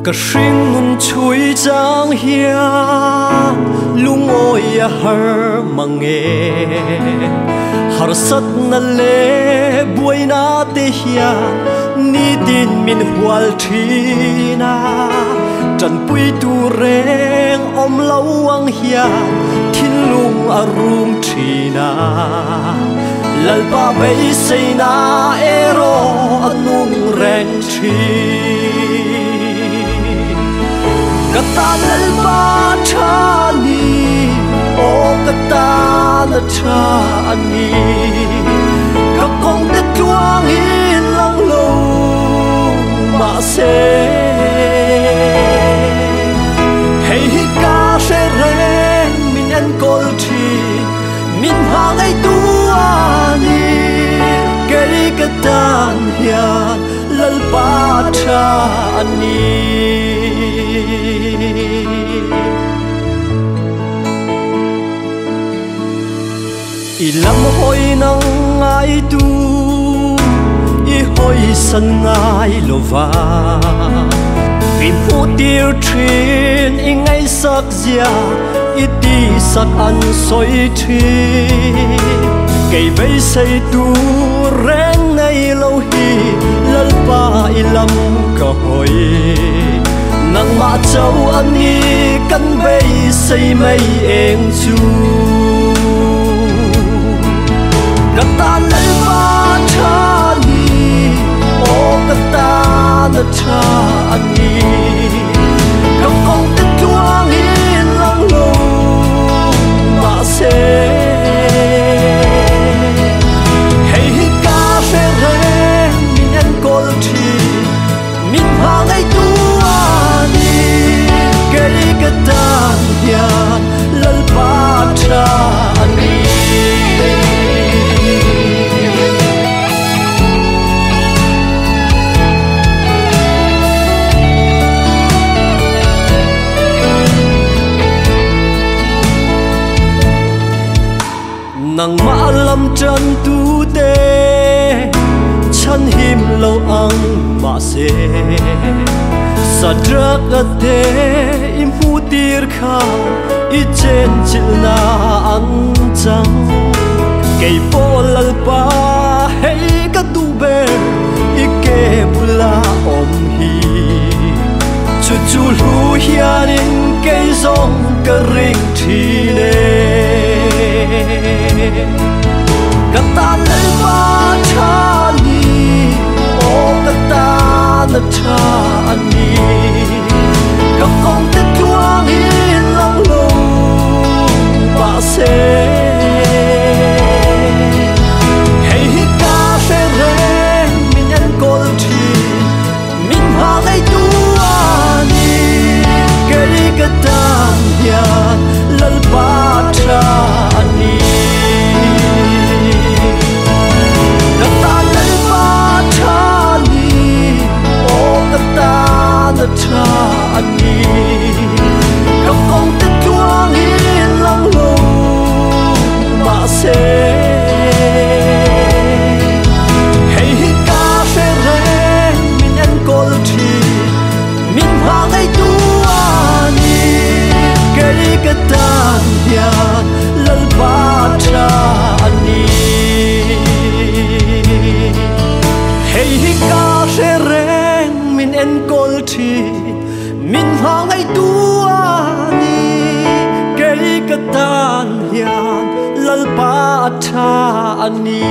cả sinh nun chui giang hiền lung ôi har mang nghe har sat na le buai na te hiền ni tin min hual thina trần pui tu reng om lâu ang hiền thiên lung arum thina lal ba bay say na ero anung reng thi kata lal ba cha ni o kata la cha ani ka kong te tuang in lang lo ma se hey ka se re min an kol thi min hang ai tu ani cái tan hiền lal ba cha ani ilam hoi nang ai tu i hoi san ngai lova vì mu tiêu trin i ngay sắc zia i ti sắc an soi thi cây vây xây tu reng ngay lâu hi lal pa ilam ka hoi nang ma châu ani kan vây xây mây eng chu kata lal ba cha ni o kata la cha ani ka kong te tuang in lang lo ma se hey ka se re min an kol thi min hang ai tu ani cái kata hiền lal ba cha ani nang ma lam chân tu te chân him lâu ang ma se sa drak ate im hu tir kha i chen chil na an chang cây po lal pa hey ka tu be i ke bula om hi chu chu lu hian in cây zong ka ring thi ne kata lal ba cha ni o kata la cha ani ka kong te tuang in lang lo ma se hey ka se re min an kol thi min hang ai tu ani cái kata hiền lal ba cha ani cha ani ka kong te tuang in lang lo ma se hey ka se re min an kol thi min hang ai tu ani cái kata hiền lal ba cha ani hey ka se re min an kol thi min hang ai tu ani cái katan hiền lal pa cha ani